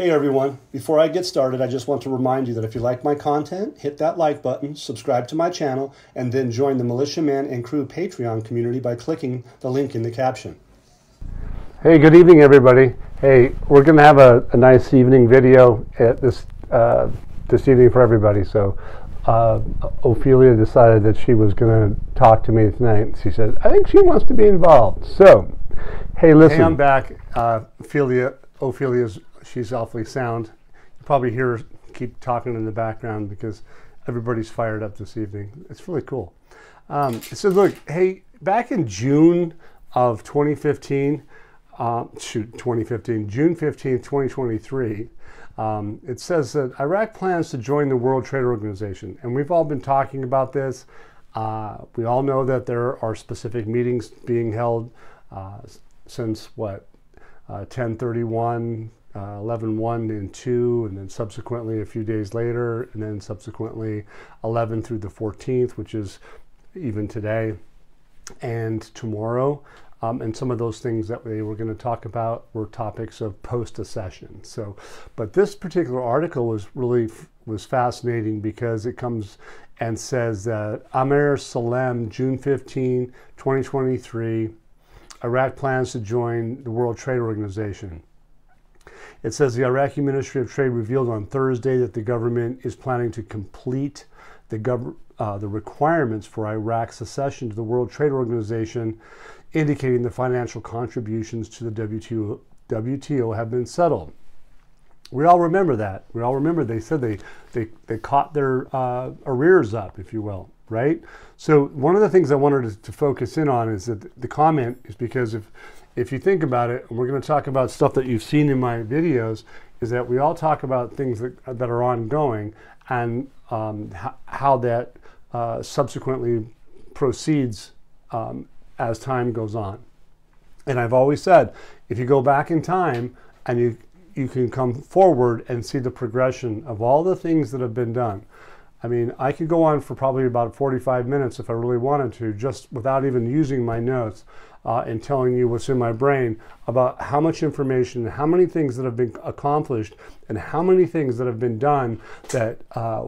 Hey everyone, before I get started, I just want to remind you that if you like my content, hit that like button, subscribe to my channel, and then join the Militiaman and Crew Patreon community by clicking the link in the caption. Hey, good evening everybody. Hey, we're going to have a nice evening video at this evening for everybody. So Ophelia decided that she was going to talk to me tonight. She said, I think she wants to be involved. So, hey, listen. Hey, I'm back. She's awfully sound. You probably hear her keep talking in the background because everybody's fired up this evening. It's really cool. So look, hey, back in June of 2015, June 15th, 2023, it says that Iraq plans to join the World Trade Organization. And we've all been talking about this. We all know that there are specific meetings being held since what, 10/31, 11/1 and 2, and then subsequently a few days later, and then subsequently 11 through the 14th, which is even today and tomorrow. And some of those things that they were going to talk about were topics of post-accession. So, but this particular article was fascinating because it comes and says that Amir Salem, June 15, 2023, Iraq plans to join the World Trade Organization. It says the Iraqi Ministry of Trade revealed on Thursday that the government is planning to complete the requirements for Iraq's accession to the World Trade Organization, indicating the financial contributions to the WTO have been settled. We all remember that. We all remember they said they caught their arrears up, if you will, right? So one of the things I wanted to focus in on is that the comment is because if you think about it, and we're going to talk about stuff that you've seen in my videos, is that we all talk about things that are ongoing and how that subsequently proceeds as time goes on. And I've always said, if you go back in time and you can come forward and see the progression of all the things that have been done. I mean, I could go on for probably about 45 minutes if I really wanted to, just without even using my notes and telling you what's in my brain about how much information, how many things that have been accomplished, and how many things that have been done that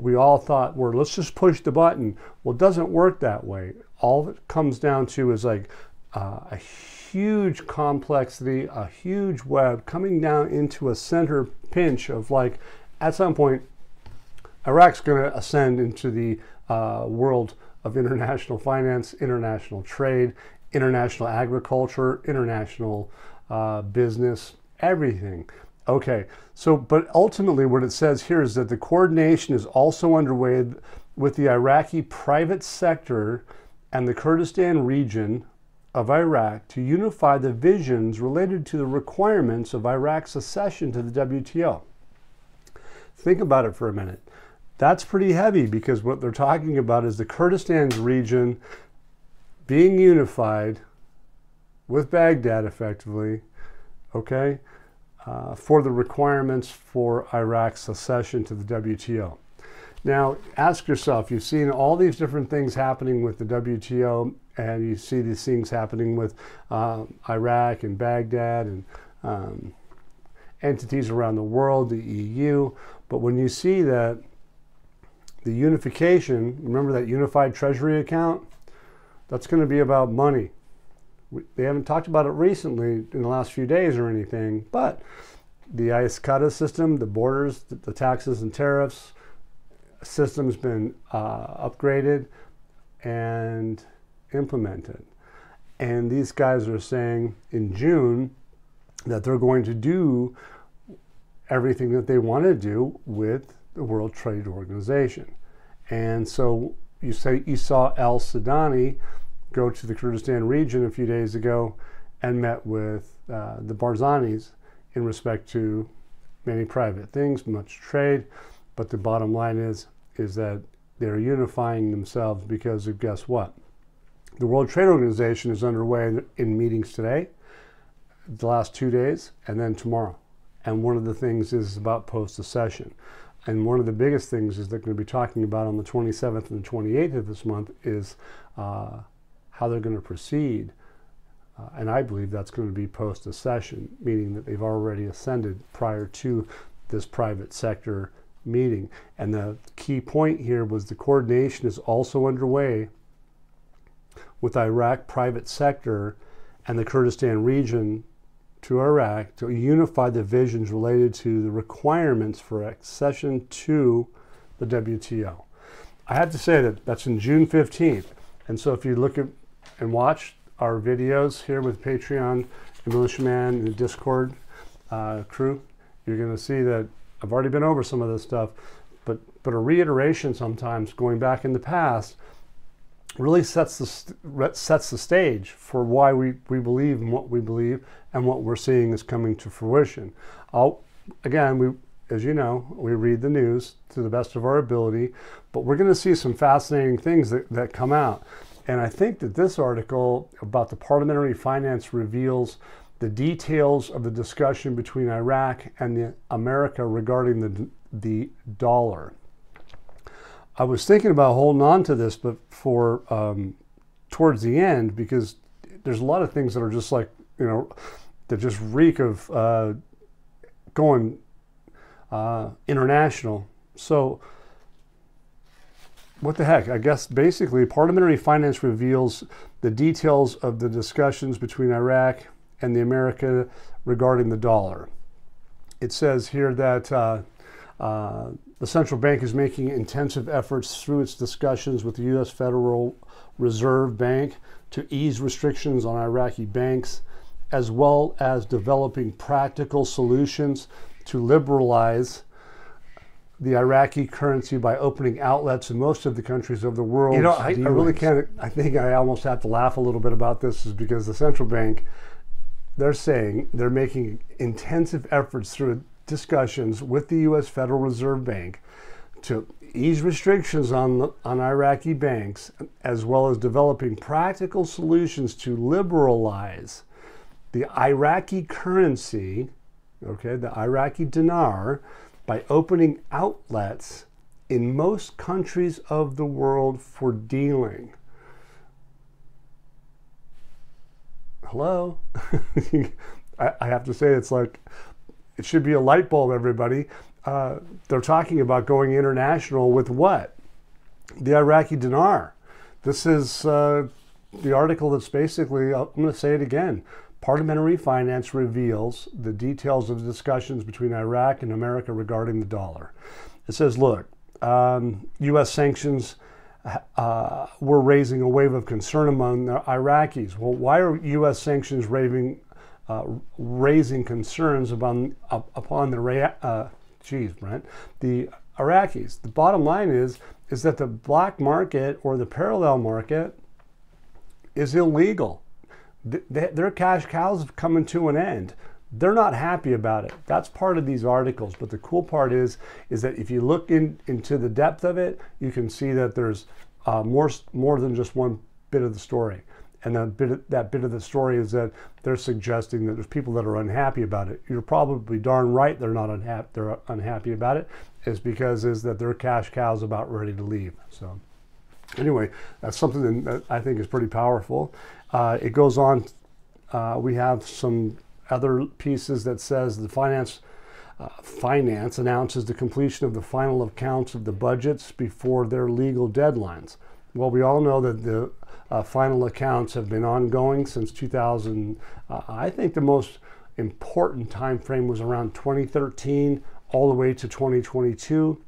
we all thought were, let's just push the button. Well, it doesn't work that way. All it comes down to is like a huge complexity, a huge web coming down into a center pinch of like, at some point, Iraq's going to ascend into the world of international finance, international trade, international agriculture, international business, everything. Okay, so but ultimately what it says here is that the coordination is also underway with the Iraqi private sector and the Kurdistan region of Iraq to unify the visions related to the requirements of Iraq's accession to the WTO. Think about it for a minute. That's pretty heavy because what they're talking about is the Kurdistan region being unified with Baghdad effectively, okay, for the requirements for Iraq's accession to the WTO. Now, ask yourself, you've seen all these different things happening with the WTO, and you see these things happening with Iraq and Baghdad and entities around the world, the EU, but when you see that the unification, remember that unified treasury account? That's going to be about money. They haven't talked about it recently in the last few days or anything, but the ISCADA system, the borders, the taxes and tariffs system's been upgraded and implemented. And these guys are saying in June that they're going to do everything that they want to do with the World Trade Organization. And so you saw Al Sudani go to the Kurdistan region a few days ago and met with the Barzanis in respect to many private things, much trade, but the bottom line is that they're unifying themselves because of, guess what? The World Trade Organization is underway in meetings today, the last 2 days, and then tomorrow. And one of the things is about post-accession. And one of the biggest things is they're going to be talking about on the 27th and 28th of this month is how they're going to proceed. And I believe that's going to be post-accession, meaning that they've already ascended prior to this private sector meeting. And the key point here was the coordination is also underway with Iraq private sector and the Kurdistan region to Iraq to unify the visions related to the requirements for accession to the WTO. I have to say that that's in June 15th. And so if you look at and watch our videos here with Patreon, the Militiaman, and the Discord crew, you're going to see that I've already been over some of this stuff, but a reiteration sometimes going back in the past really sets the stage for why we believe in what we believe and what we're seeing is coming to fruition. Again, as you know, we read the news to the best of our ability, but we're going to see some fascinating things that come out. And I think that this article about the parliamentary finance reveals the details of the discussion between Iraq and America regarding the dollar. I was thinking about holding on to this, but for towards the end, because there's a lot of things that are just like, that just reek of going international. So what the heck? I guess basically parliamentary finance reveals the details of the discussions between Iraq and the America regarding the dollar. It says here that the central bank is making intensive efforts through its discussions with the U.S. Federal Reserve Bank to ease restrictions on Iraqi banks, as well as developing practical solutions to liberalize the Iraqi currency by opening outlets in most of the countries of the world. I really can't, I think I almost have to laugh a little bit about this, is because the central bank, they're saying they're making intensive efforts through discussions with the U.S. Federal Reserve Bank to ease restrictions on Iraqi banks, as well as developing practical solutions to liberalize the Iraqi currency, okay, the Iraqi dinar, by opening outlets in most countries of the world for dealing. Hello? I have to say, it's like, it should be a light bulb, everybody. They're talking about going international with what? The Iraqi dinar. This is the article that's basically, I'm going to say it again, parliamentary finance reveals the details of the discussions between Iraq and America regarding the dollar. It says, look, U.S. sanctions were raising a wave of concern among the Iraqis. Well, why are U.S. sanctions raising concerns upon the the Iraqis? The bottom line is that the black market or the parallel market is illegal. Their cash cows have come to an end. They're not happy about it. That's part of these articles. But the cool part is that if you look into the depth of it, you can see that there's more than just one bit of the story. And that bit of the story is that they're suggesting that there's people that are unhappy about it. You're probably darn right they're not unhappy. They're unhappy about it. It's because that their cash cow's about ready to leave. So anyway, that's something that I think is pretty powerful. It goes on. We have some other pieces that says the finance announces the completion of the final accounts of the budgets before their legal deadlines. Well, we all know that the final accounts have been ongoing since 2000. I think the most important time frame was around 2013 all the way to 2022.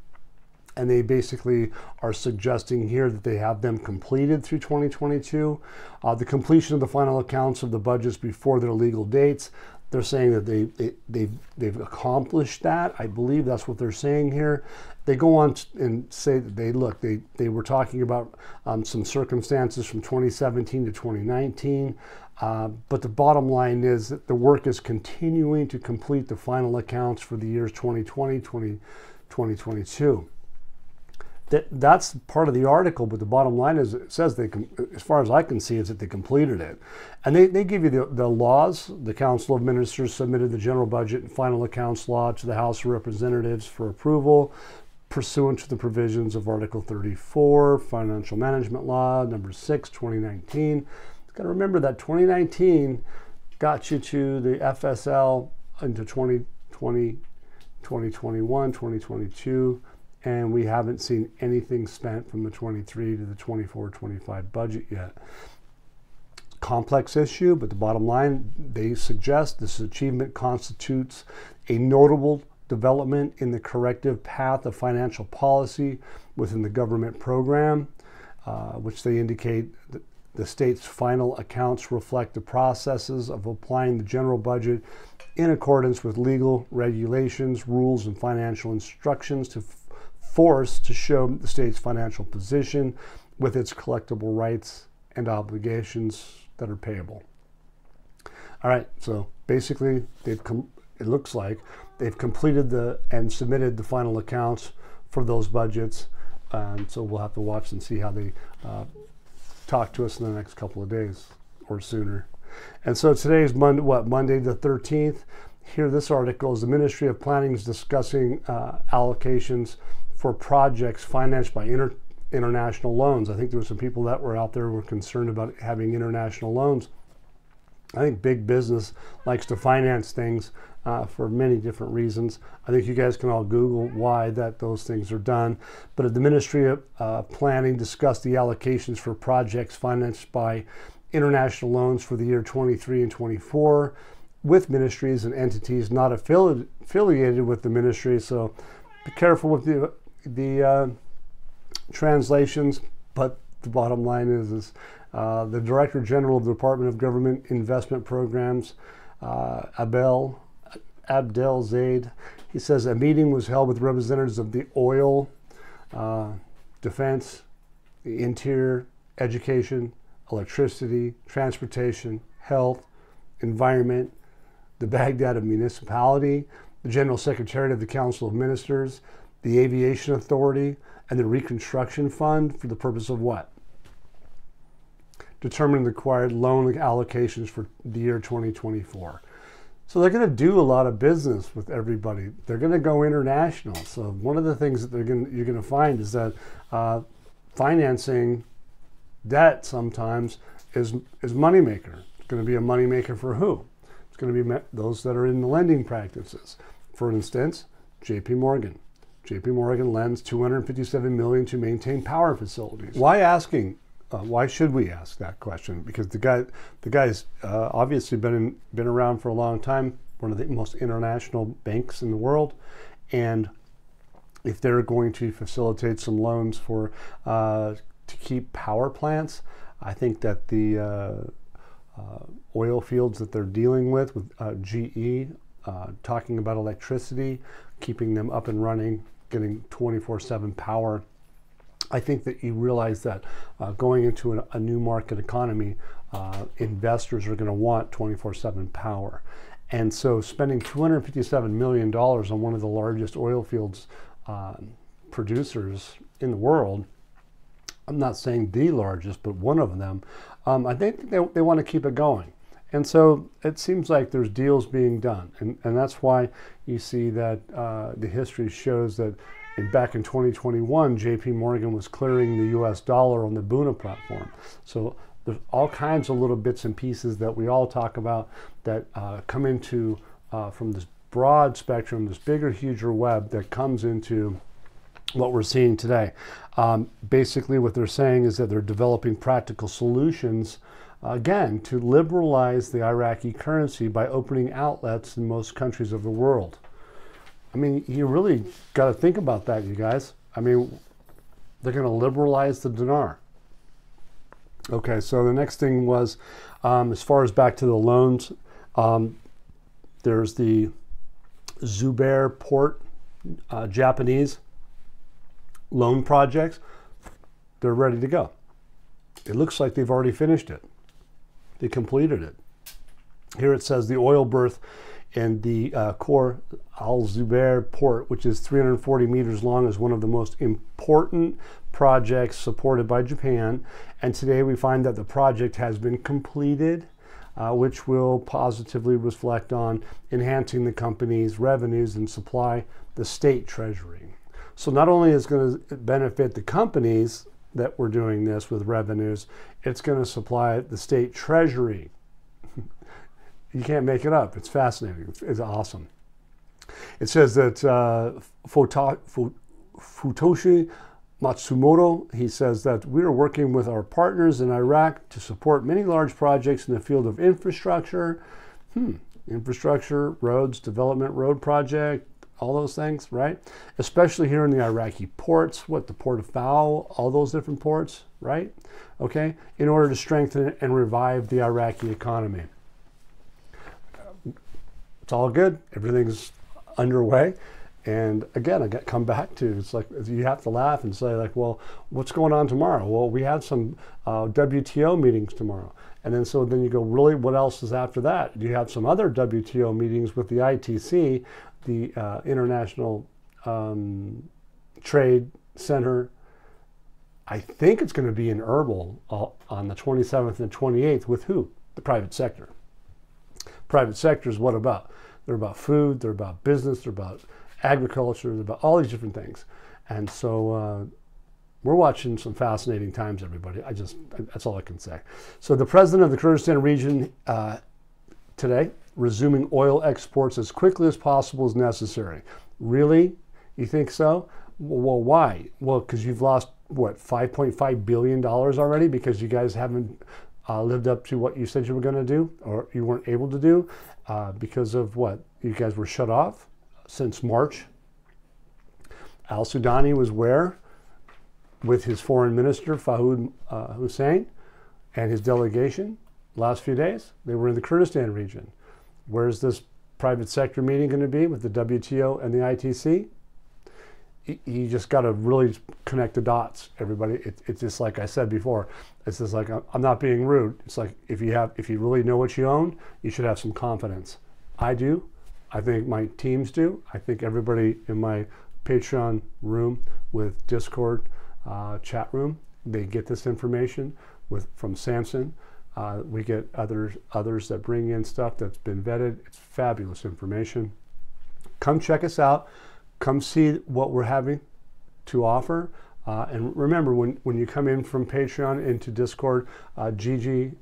And they basically are suggesting here that they have them completed through 2022. The completion of the final accounts of the budgets before their legal dates. They're saying that they've accomplished that. I believe that's what they're saying here. They go on and say that they were talking about some circumstances from 2017 to 2019. But the bottom line is that the work is continuing to complete the final accounts for the years 2020, 2022. That's part of the article, but the bottom line is it says as far as I can see, is that they completed it. And they give you the laws. The Council of Ministers submitted the general budget and final accounts law to the House of Representatives for approval, pursuant to the provisions of Article 34, Financial Management Law, number 6, 2019. You've got to remember that 2019 got you to the FSL into 2022. 2021, 2022, and we haven't seen anything spent from the 23 to the 24-25 budget yet. Complex issue, but the bottom line, they suggest this achievement constitutes a notable development in the corrective path of financial policy within the government program, which they indicate that the state's final accounts reflect the processes of applying the general budget in accordance with legal regulations, rules, and financial instructions to force to show the state's financial position with its collectible rights and obligations that are payable. All right, so basically, it looks like they've completed and submitted the final accounts for those budgets, and so we'll have to watch and see how they talk to us in the next couple of days or sooner. And so today is Monday the 13th. Here, this article is the Ministry of Planning is discussing allocations for projects financed by international loans. I think there were some people that were out there who were concerned about having international loans. I think big business likes to finance things for many different reasons. I think you guys can all Google why those things are done. But the Ministry of Planning discussed the allocations for projects financed by international loans for the year 23 and 24 with ministries and entities not affiliated with the ministry. So be careful with the translations, but the bottom line is the Director General of the Department of Government Investment Programs, Abdel Zaid, he says a meeting was held with representatives of the oil, defense, the interior, education, electricity, transportation, health, environment, the Baghdad municipality, the General Secretariat of the Council of Ministers, the Aviation Authority, and the Reconstruction Fund for the purpose of what? Determining the required loan allocations for the year 2024. So they're going to do a lot of business with everybody. They're going to go international. So one of the things that you're going to find is that financing debt sometimes is moneymaker. It's going to be a moneymaker for who? It's going to be those that are in the lending practices. For instance, J.P. Morgan. J.P. Morgan lends $257 million to maintain power facilities. Why asking? Why should we ask that question? Because the guy's obviously been around for a long time. One of the most international banks in the world, and if they're going to facilitate some loans for to keep power plants, I think that the oil fields that they're dealing with GE, talking about electricity, keeping them up and running, getting 24/7 power. I think that you realize that going into a new market economy, investors are going to want 24/7 power. And so spending $257 million on one of the largest oil fields producers in the world, I'm not saying the largest, but one of them, I think they want to keep it going. And so it seems like there's deals being done. And that's why you see that the history shows that back in 2021, J.P. Morgan was clearing the U.S. dollar on the Buna platform. So there's all kinds of little bits and pieces that we all talk about that come into, from this broad spectrum, this bigger, huger web that comes into what we're seeing today. Basically what they're saying is that they're developing practical solutions, again, to liberalize the Iraqi currency by opening outlets in most countries of the world. I mean, you really got to think about that, you guys. I mean, they're going to liberalize the dinar. Okay, so the next thing was, as far as back to the loans, there's the Zubair port, Japanese loan projects. They're ready to go. It looks like they've already finished it. They completed it. Here it says the oil berth in the Khor al-Zubair port, which is 340 meters long, is one of the most important projects supported by Japan. And today we find that the project has been completed, which will positively reflect on enhancing the company's revenues and supply the state treasury. So not only is it going to benefit the companies that we're doing this with revenues, it's going to supply the state treasury. You can't make it up. It's fascinating. It's awesome. It says that Futoshi Matsumoto, he says that we are working with our partners in Iraq to support many large projects in the field of infrastructure. Infrastructure, roads, development, road project, all those things, right? Especially here in the Iraqi ports, the Port of Fao, all those different ports, right? Okay, in order to strengthen and revive the Iraqi economy. It's all good. Everything's underway. And again, I come back to, it's like, you have to laugh and say like, well, what's going on tomorrow? Well, we have some WTO meetings tomorrow. And then you go, really, what else is after that? You have some other WTO meetings with the ITC, the International Trade Center. I think it's going to be in Erbil on the 27th and 28th with who? The private sector. Private sector is what about? They're about food, they're about business, they're about agriculture, about all these different things. And so we're watching some fascinating times, everybody. That's all I can say. So the president of the Kurdistan region today, resuming oil exports as quickly as possible is necessary. Really? You think so? Well, why? Well, because you've lost, what, $5.5 billion already because you guys haven't lived up to what you said you were going to do, or you weren't able to do because of what? You guys were shut off since March. Al-Sudani was where? With his foreign minister, Fahud Hussein, and his delegation last few days. They were in the Kurdistan region. Where's this private sector meeting going to be with the WTO and the ITC? You just got to really connect the dots, everybody. It's just like I said before. It's just like, I'm not being rude. It's like if you really know what you own, you should have some confidence. I do. I think my teams do. I think everybody in my Patreon room with Discord chat room, they get this information from Samson. We get others that bring in stuff that's been vetted. It's fabulous information. Come check us out. Come see what we're having to offer. And remember, when you come in from Patreon into Discord, Gigi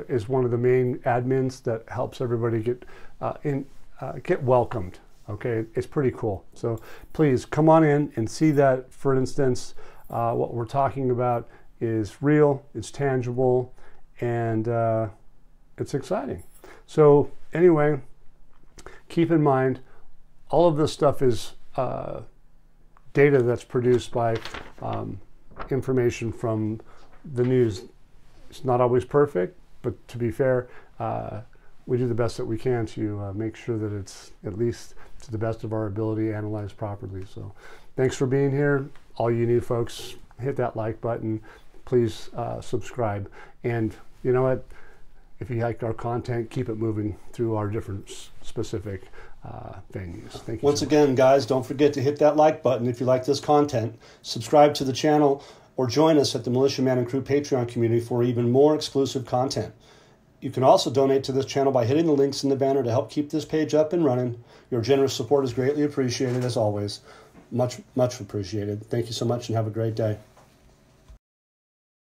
is one of the main admins that helps everybody get welcomed. Okay, it's pretty cool. So please come on in and see that. For instance, what we're talking about is real, it's tangible, and it's exciting. So anyway, keep in mind, all of this stuff is data that's produced by information from the news. It's not always perfect, but to be fair, we do the best that we can to make sure that it's at least to the best of our ability analyzed properly. So thanks for being here. All you new folks, hit that like button. Please subscribe. And you know what? If you like our content, keep it moving through our different specific venues. Thank you. Once again, guys, don't forget to hit that like button if you like this content. Subscribe to the channel or join us at the Militia Man and Crew Patreon community for even more exclusive content. You can also donate to this channel by hitting the links in the banner to help keep this page up and running. Your generous support is greatly appreciated, as always. Much, much appreciated. Thank you so much and have a great day.